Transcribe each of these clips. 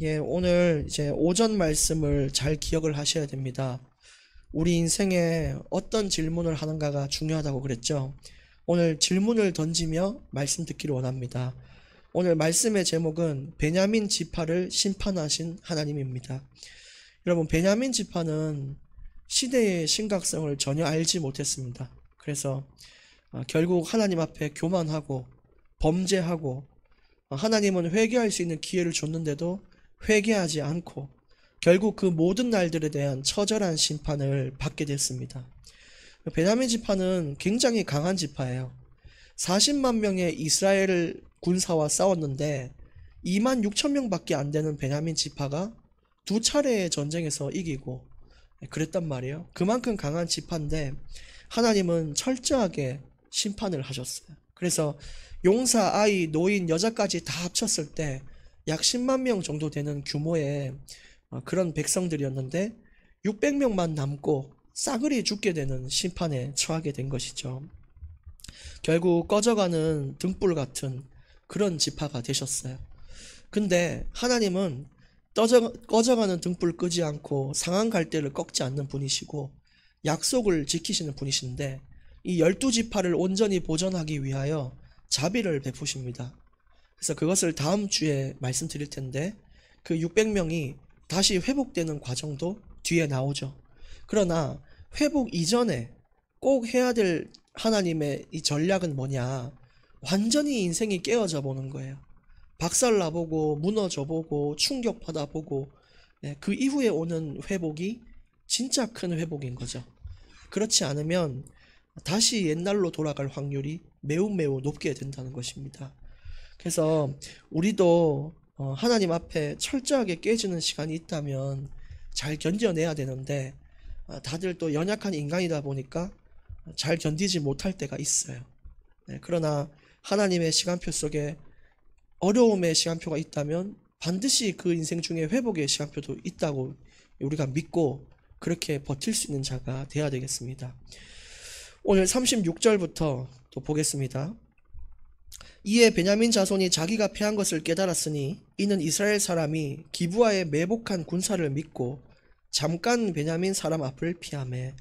예, 오늘 이제 오전 말씀을 잘 기억을 하셔야 됩니다. 우리 인생에 어떤 질문을 하는가가 중요하다고 그랬죠. 오늘 질문을 던지며 말씀 듣기를 원합니다. 오늘 말씀의 제목은 베냐민 지파를 심판하신 하나님입니다. 여러분, 베냐민 지파는 시대의 심각성을 전혀 알지 못했습니다. 그래서 결국 하나님 앞에 교만하고 범죄하고 하나님은 회개할 수 있는 기회를 줬는데도 회개하지 않고 결국 그 모든 날들에 대한 처절한 심판을 받게 됐습니다. 베냐민 지파는 굉장히 강한 지파예요. 40만 명의 이스라엘 군사와 싸웠는데 2만 6천 명밖에 안 되는 베냐민 지파가 두 차례의 전쟁에서 이기고 그랬단 말이에요. 그만큼 강한 지파인데 하나님은 철저하게 심판을 하셨어요. 그래서 용사, 아이, 노인, 여자까지 다 합쳤을 때 약 10만 명 정도 되는 규모의 그런 백성들이었는데 600명만 남고 싸그리 죽게 되는 심판에 처하게 된 것이죠. 결국 꺼져가는 등불 같은 그런 지파가 되셨어요. 근데 하나님은 꺼져가는 등불 끄지 않고 상한 갈대를 꺾지 않는 분이시고 약속을 지키시는 분이신데 이 12지파를 온전히 보존하기 위하여 자비를 베푸십니다. 그래서 그것을 다음 주에 말씀드릴 텐데 그 600명이 다시 회복되는 과정도 뒤에 나오죠. 그러나 회복 이전에 꼭 해야 될 하나님의 이 전략은 뭐냐? 완전히 인생이 깨어져 보는 거예요. 박살나보고 무너져보고 충격받아보고 그 이후에 오는 회복이 진짜 큰 회복인 거죠. 그렇지 않으면 다시 옛날로 돌아갈 확률이 매우 높게 된다는 것입니다. 그래서 우리도 하나님 앞에 철저하게 깨지는 시간이 있다면 잘 견뎌내야 되는데 다들 또 연약한 인간이다 보니까 잘 견디지 못할 때가 있어요. 그러나 하나님의 시간표 속에 어려움의 시간표가 있다면 반드시 그 인생 중에 회복의 시간표도 있다고 우리가 믿고 그렇게 버틸 수 있는 자가 되어야 되겠습니다. 오늘 36절부터 또 보겠습니다. 이에 베냐민 자손이 자기가 패한 것을 깨달았으니 이는 이스라엘 사람이 기브아에 매복한 군사를 믿고 잠깐 베냐민 사람 앞을 피하매.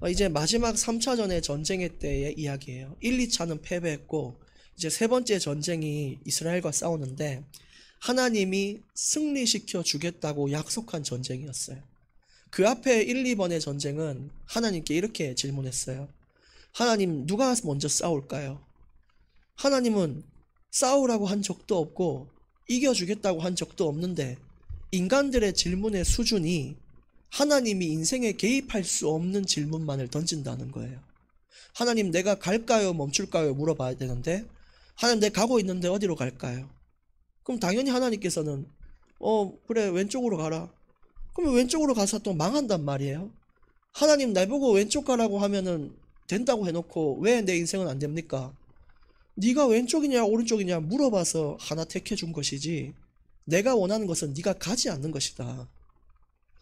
이제 마지막 3차전의 전쟁의 때의 이야기예요. 1, 2차는 패배했고 이제 세 번째 전쟁이 이스라엘과 싸우는데 하나님이 승리시켜 주겠다고 약속한 전쟁이었어요. 그 앞에 1, 2번의 전쟁은 하나님께 이렇게 질문했어요. 하나님, 누가 먼저 싸울까요? 하나님은 싸우라고 한 적도 없고 이겨주겠다고 한 적도 없는데 인간들의 질문의 수준이 하나님이 인생에 개입할 수 없는 질문만을 던진다는 거예요. 하나님, 내가 갈까요? 멈출까요? 물어봐야 되는데 하나님, 내가 가고 있는데 어디로 갈까요? 그럼 당연히 하나님께서는 그래, 왼쪽으로 가라. 그러면 왼쪽으로 가서 또 망한단 말이에요. 하나님, 나보고 왼쪽 가라고 하면은 된다고 해놓고 왜 내 인생은 안 됩니까? 네가 왼쪽이냐 오른쪽이냐 물어봐서 하나 택해준 것이지 내가 원하는 것은 네가 가지 않는 것이다.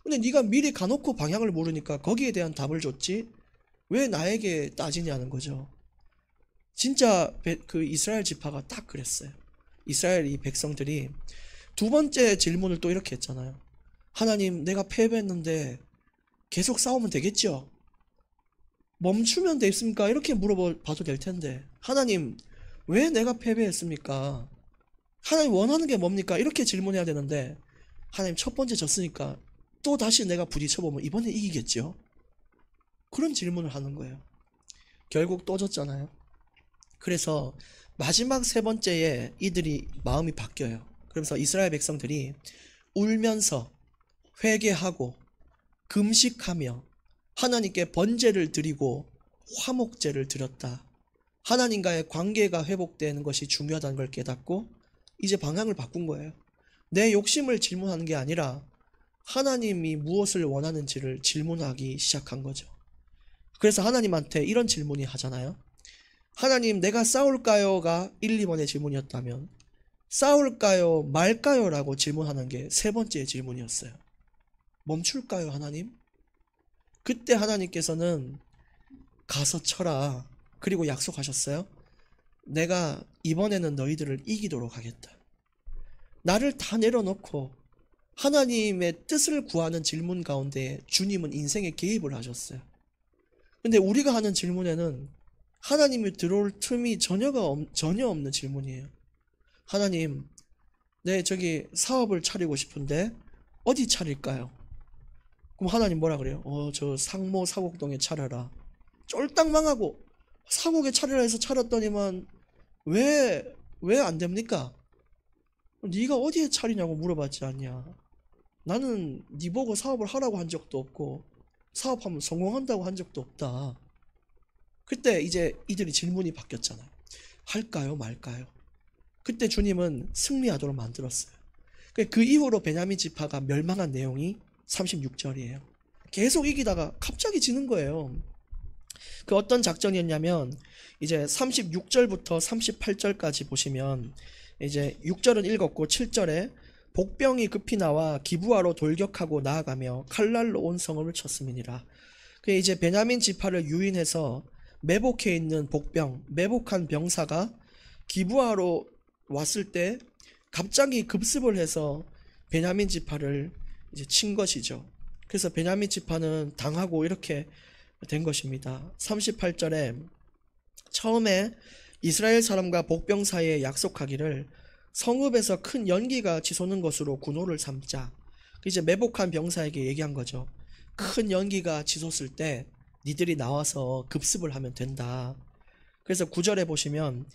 근데 네가 미리 가놓고 방향을 모르니까 거기에 대한 답을 줬지 왜 나에게 따지냐는 거죠. 진짜 그 이스라엘 지파가 딱 그랬어요. 이스라엘 이 백성들이 두 번째 질문을 또 이렇게 했잖아요. 하나님, 내가 패배했는데 계속 싸우면 되겠죠? 멈추면 되겠습니까? 이렇게 물어봐도 될 텐데 하나님, 왜 내가 패배했습니까? 하나님 원하는 게 뭡니까? 이렇게 질문해야 되는데 하나님, 첫 번째 졌으니까 또 다시 내가 부딪혀보면 이번에 이기겠죠? 그런 질문을 하는 거예요. 결국 또 졌잖아요. 그래서 마지막 세 번째에 이들이 마음이 바뀌어요. 그러면서 이스라엘 백성들이 울면서 회개하고 금식하며 하나님께 번제를 드리고 화목제를 드렸다. 하나님과의 관계가 회복되는 것이 중요하다는 걸 깨닫고 이제 방향을 바꾼 거예요. 내 욕심을 질문하는 게 아니라 하나님이 무엇을 원하는지를 질문하기 시작한 거죠. 그래서 하나님한테 이런 질문이 하잖아요. 하나님, 내가 싸울까요?가 1, 2번의 질문이었다면 싸울까요 말까요? 라고 질문하는 게 세 번째 질문이었어요. 멈출까요 하나님? 그때 하나님께서는 가서 쳐라. 그리고 약속하셨어요. 내가 이번에는 너희들을 이기도록 하겠다. 나를 다 내려놓고 하나님의 뜻을 구하는 질문 가운데 주님은 인생에 개입을 하셨어요. 근데 우리가 하는 질문에는 하나님이 들어올 틈이 전혀 없는 질문이에요. 하나님, 네, 저기 사업을 차리고 싶은데 어디 차릴까요? 그럼 하나님 뭐라 그래요? 저 상모 사곡동에 차려라. 쫄딱 망하고 사곡에 차리라 해서 차렸더니만 왜 안 됩니까? 네가 어디에 차리냐고 물어봤지 않냐. 나는 네 보고 사업을 하라고 한 적도 없고 사업하면 성공한다고 한 적도 없다. 그때 이제 이들이 질문이 바뀌었잖아요. 할까요 말까요? 그때 주님은 승리하도록 만들었어요. 그 이후로 베냐민 지파가 멸망한 내용이 36절이에요. 계속 이기다가 갑자기 지는 거예요. 그 어떤 작전이었냐면 이제 36절부터 38절까지 보시면 이제 6절은 읽었고 7절에 복병이 급히 나와 기브아로 돌격하고 나아가며 칼날로 온 성읍을 쳤음이니라. 그 이제 베냐민 지파를 유인해서 매복해 있는 복병, 매복한 병사가 기브아로 왔을 때 갑자기 급습을 해서 베냐민 지파를 이제 친 것이죠. 그래서 베냐민 지파는 당하고 이렇게 된 것입니다. 38절에 처음에 이스라엘 사람과 복병 사이에 약속하기를 성읍에서 큰 연기가 치솟는 것으로 군호를 삼자. 이제 매복한 병사에게 얘기한 거죠. 큰 연기가 치솟을 때 니들이 나와서 급습을 하면 된다. 그래서 9절에 보시면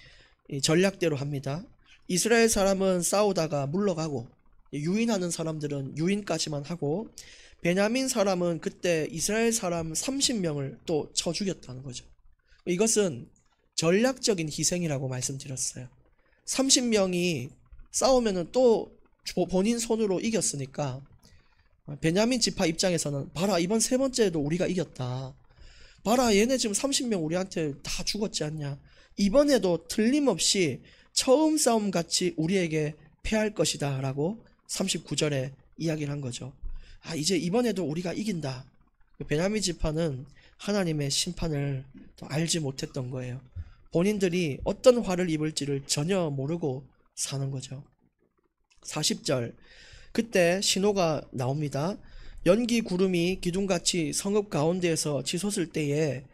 이 전략대로 합니다. 이스라엘 사람은 싸우다가 물러가고 유인하는 사람들은 유인까지만 하고 베냐민 사람은 그때 이스라엘 사람 30명을 또 쳐 죽였다는 거죠. 이것은 전략적인 희생이라고 말씀드렸어요. 30명이 싸우면은 또 본인 손으로 이겼으니까 베냐민 지파 입장에서는 봐라, 이번 세 번째에도 우리가 이겼다. 봐라, 얘네 지금 30명 우리한테 다 죽었지 않냐. 이번에도 틀림없이 처음 싸움 같이 우리에게 패할 것이다 라고 39절에 이야기를 한 거죠. 이제 이번에도 우리가 이긴다. 베냐민 지파는 하나님의 심판을 알지 못했던 거예요. 본인들이 어떤 화를 입을지를 전혀 모르고 사는 거죠. 40절, 그때 신호가 나옵니다. 연기 구름이 기둥같이 성읍 가운데에서 치솟을 때에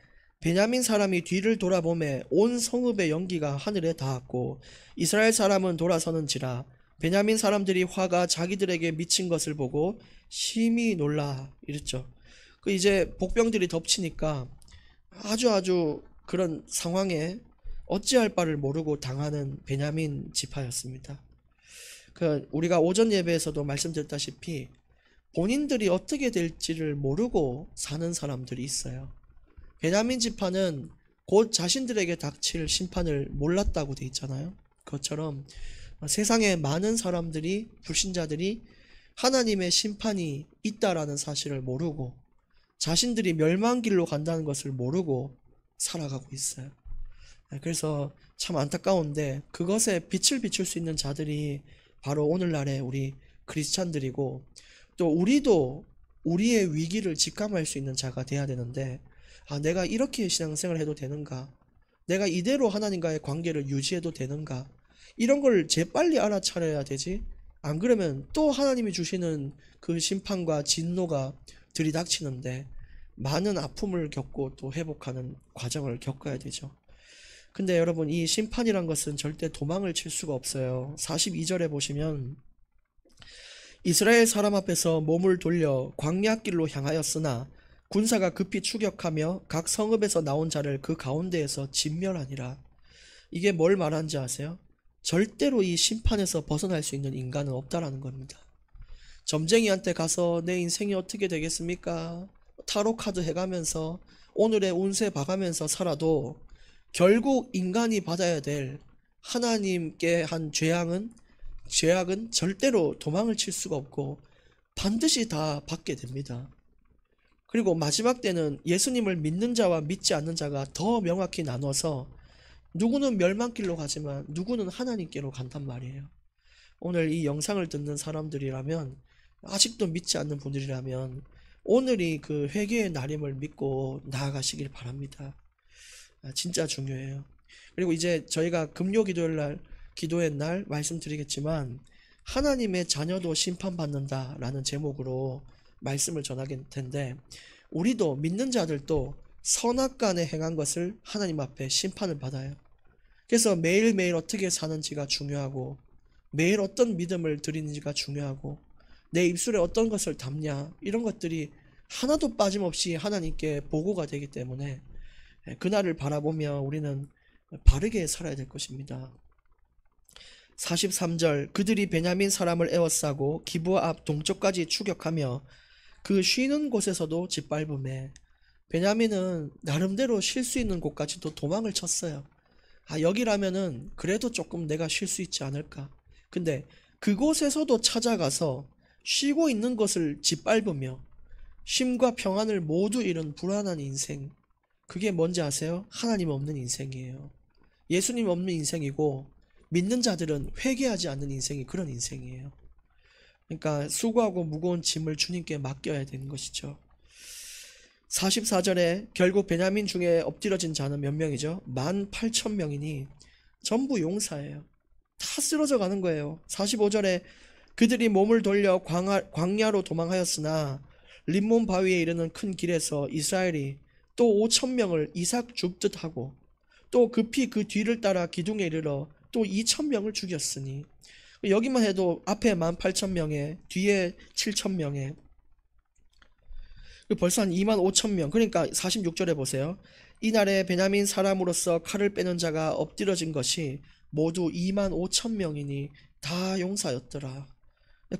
베냐민 사람이 뒤를 돌아보매 온 성읍의 연기가 하늘에 닿았고 이스라엘 사람은 돌아서는지라. 베냐민 사람들이 화가 자기들에게 미친 것을 보고 심히 놀라 이랬죠. 그 이제 복병들이 덮치니까 아주 그런 상황에 어찌할 바를 모르고 당하는 베냐민 지파였습니다. 우리가 오전 예배에서도 말씀드렸다시피 본인들이 어떻게 될지를 모르고 사는 사람들이 있어요. 베냐민 지파는 곧 자신들에게 닥칠 심판을 몰랐다고 돼 있잖아요. 그것처럼 세상에 많은 사람들이, 불신자들이 하나님의 심판이 있다라는 사실을 모르고 자신들이 멸망길로 간다는 것을 모르고 살아가고 있어요. 그래서 참 안타까운데 그것에 빛을 비출 수 있는 자들이 바로 오늘날의 우리 크리스찬들이고, 또 우리도 우리의 위기를 직감할 수 있는 자가 돼야 되는데, 내가 이렇게 신앙생활을 해도 되는가? 내가 이대로 하나님과의 관계를 유지해도 되는가? 이런 걸 재빨리 알아차려야 되지. 안 그러면 또 하나님이 주시는 그 심판과 진노가 들이닥치는데 많은 아픔을 겪고 또 회복하는 과정을 겪어야 되죠. 근데 여러분, 이 심판이란 것은 절대 도망을 칠 수가 없어요. 42절에 보시면 이스라엘 사람 앞에서 몸을 돌려 광야길로 향하였으나 군사가 급히 추격하며 각 성읍에서 나온 자를 그 가운데에서 진멸하니라. 이게 뭘 말하는지 아세요? 절대로 이 심판에서 벗어날 수 있는 인간은 없다라는 겁니다. 점쟁이한테 가서 내 인생이 어떻게 되겠습니까? 타로 카드 해가면서 오늘의 운세 봐가면서 살아도 결국 인간이 받아야 될 하나님께 한 죄악은 절대로 도망을 칠 수가 없고 반드시 다 받게 됩니다. 그리고 마지막 때는 예수님을 믿는 자와 믿지 않는 자가 더 명확히 나눠서 누구는 멸망길로 가지만 누구는 하나님께로 간단 말이에요. 오늘 이 영상을 듣는 사람들이라면, 아직도 믿지 않는 분들이라면 오늘이 그 회개의 날임을 믿고 나아가시길 바랍니다. 진짜 중요해요. 그리고 이제 저희가 금요 기도의 날 말씀드리겠지만, 하나님의 자녀도 심판받는다라는 제목으로 말씀을 전하게 텐데, 우리도 믿는 자들도 선악간에 행한 것을 하나님 앞에 심판을 받아요. 그래서 매일매일 어떻게 사는지가 중요하고, 매일 어떤 믿음을 드리는지가 중요하고, 내 입술에 어떤 것을 담냐, 이런 것들이 하나도 빠짐없이 하나님께 보고가 되기 때문에 그날을 바라보며 우리는 바르게 살아야 될 것입니다. 43절, 그들이 베냐민 사람을 에워싸고 기브아 앞 동쪽까지 추격하며 그 쉬는 곳에서도 짓밟음에, 베냐민은 나름대로 쉴 수 있는 곳까지도 도망을 쳤어요. 여기라면은 그래도 조금 내가 쉴 수 있지 않을까. 근데 그곳에서도 찾아가서 쉬고 있는 것을 짓밟으며 쉼과 평안을 모두 잃은 불안한 인생, 그게 뭔지 아세요? 하나님 없는 인생이에요. 예수님 없는 인생이고, 믿는 자들은 회개하지 않는 인생이 그런 인생이에요. 그러니까 수고하고 무거운 짐을 주님께 맡겨야 되는 것이죠. 44절에 결국 베냐민 중에 엎드러진 자는 몇 명이죠? 18,000명이니 전부 용사예요. 다 쓰러져 가는 거예요. 45절에 그들이 몸을 돌려 광야로 도망하였으나 림몬 바위에 이르는 큰 길에서 이스라엘이 또 5,000명을 이삭 줍듯 하고, 또 급히 그 뒤를 따라 기둥에 이르러 또 2,000명을 죽였으니, 여기만 해도 앞에 18,000명에 뒤에 7,000명에 벌써 한 25,000명. 그러니까 46절에 보세요. 이날에 베냐민 사람으로서 칼을 빼는 자가 엎드러진 것이 모두 25,000명이니 다 용사였더라.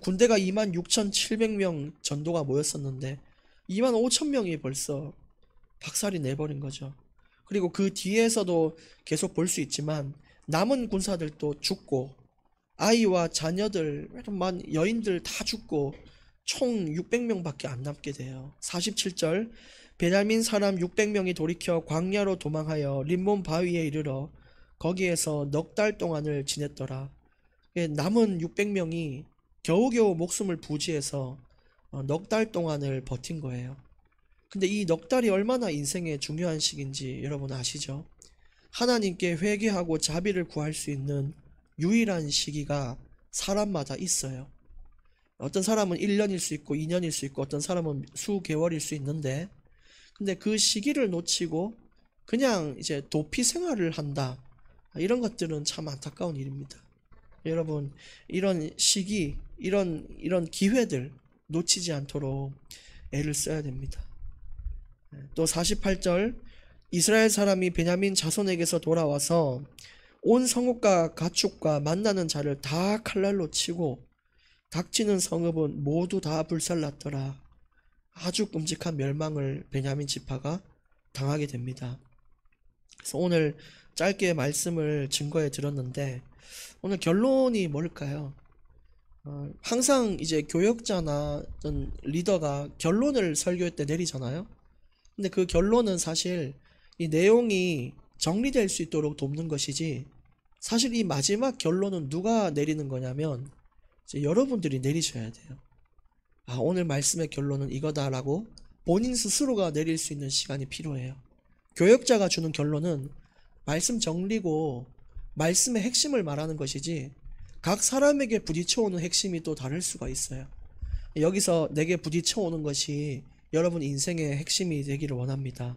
군대가 26,700명 전도가 모였었는데 25,000명이 벌써 박살이 내버린 거죠. 그리고 그 뒤에서도 계속 볼 수 있지만 남은 군사들도 죽고, 아이와 자녀들, 여인들 다 죽고 총 600명밖에 안 남게 돼요. 47절, 베냐민 사람 600명이 돌이켜 광야로 도망하여 림몬 바위에 이르러 거기에서 넉 달 동안을 지냈더라. 남은 600명이 겨우겨우 목숨을 부지해서 넉 달 동안을 버틴 거예요. 근데 이 넉 달이 얼마나 인생에 중요한 시기인지 여러분 아시죠? 하나님께 회개하고 자비를 구할 수 있는 유일한 시기가 사람마다 있어요. 어떤 사람은 1년일 수 있고 2년일 수 있고 어떤 사람은 수개월일 수 있는데, 근데 그 시기를 놓치고 그냥 이제 도피 생활을 한다, 이런 것들은 참 안타까운 일입니다. 여러분, 이런 시기, 이런 기회들 놓치지 않도록 애를 써야 됩니다. 또 48절, 이스라엘 사람이 베냐민 자손에게서 돌아와서 온 성읍과 가축과 만나는 자를 다 칼날로 치고 닥치는 성읍은 모두 다 불살랐더라. 아주 끔찍한 멸망을 베냐민 지파가 당하게 됩니다. 그래서 오늘 짧게 말씀을 증거해 드렸는데, 오늘 결론이 뭘까요? 항상 이제 교역자나 어떤 리더가 결론을 설교할 때 내리잖아요. 근데 그 결론은 사실 이 내용이 정리될 수 있도록 돕는 것이지, 사실 이 마지막 결론은 누가 내리는 거냐면 이제 여러분들이 내리셔야 돼요. 오늘 말씀의 결론은 이거다라고 본인 스스로가 내릴 수 있는 시간이 필요해요. 교역자가 주는 결론은 말씀 정리고 말씀의 핵심을 말하는 것이지, 각 사람에게 부딪혀오는 핵심이 또 다를 수가 있어요. 여기서 내게 부딪혀오는 것이 여러분 인생의 핵심이 되기를 원합니다.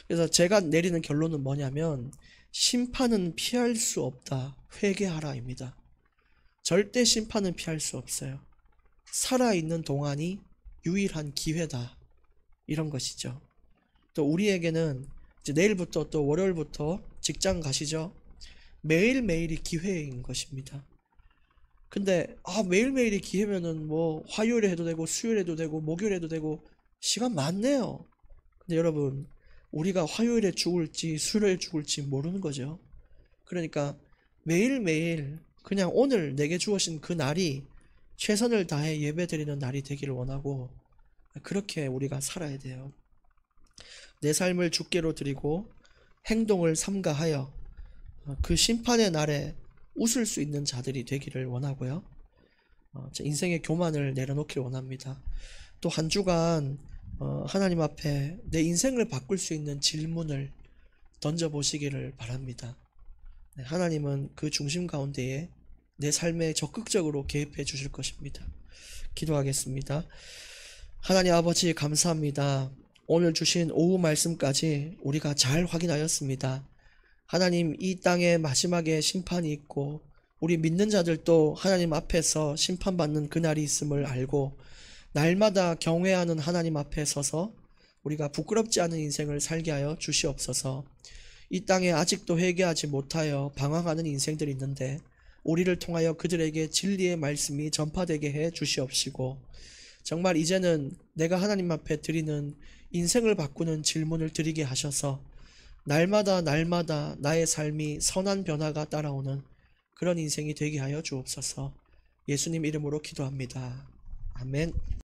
그래서 제가 내리는 결론은 뭐냐면, 심판은 피할 수 없다, 회개하라입니다. 절대 심판은 피할 수 없어요. 살아있는 동안이 유일한 기회다, 이런 것이죠. 또 우리에게는 이제 내일부터 또 월요일부터 직장 가시죠. 매일매일이 기회인 것입니다. 근데 매일매일이 기회면은 뭐 화요일에 해도 되고 수요일에 해도 되고 목요일에 해도 되고 시간 많네요. 근데 여러분, 우리가 화요일에 죽을지 수요일에 죽을지 모르는 거죠. 그러니까 매일매일 그냥 오늘 내게 주어진 그 날이 최선을 다해 예배드리는 날이 되기를 원하고, 그렇게 우리가 살아야 돼요. 내 삶을 주께로 드리고 행동을 삼가하여 그 심판의 날에 웃을 수 있는 자들이 되기를 원하고요. 인생의 교만을 내려놓기를 원합니다. 또 한 주간 하나님 앞에 내 인생을 바꿀 수 있는 질문을 던져보시기를 바랍니다. 하나님은 그 중심 가운데에 내 삶에 적극적으로 개입해 주실 것입니다. 기도하겠습니다. 하나님 아버지 감사합니다. 오늘 주신 오후 말씀까지 우리가 잘 확인하였습니다. 하나님, 이 땅에 마지막에 심판이 있고 우리 믿는 자들도 하나님 앞에서 심판받는 그날이 있음을 알고 날마다 경외하는 하나님 앞에 서서 우리가 부끄럽지 않은 인생을 살게 하여 주시옵소서. 이 땅에 아직도 회개하지 못하여 방황하는 인생들이 있는데 우리를 통하여 그들에게 진리의 말씀이 전파되게 해 주시옵시고, 정말 이제는 내가 하나님 앞에 드리는 인생을 바꾸는 질문을 드리게 하셔서 날마다 나의 삶이 선한 변화가 따라오는 그런 인생이 되게 하여 주옵소서. 예수님 이름으로 기도합니다. 아멘.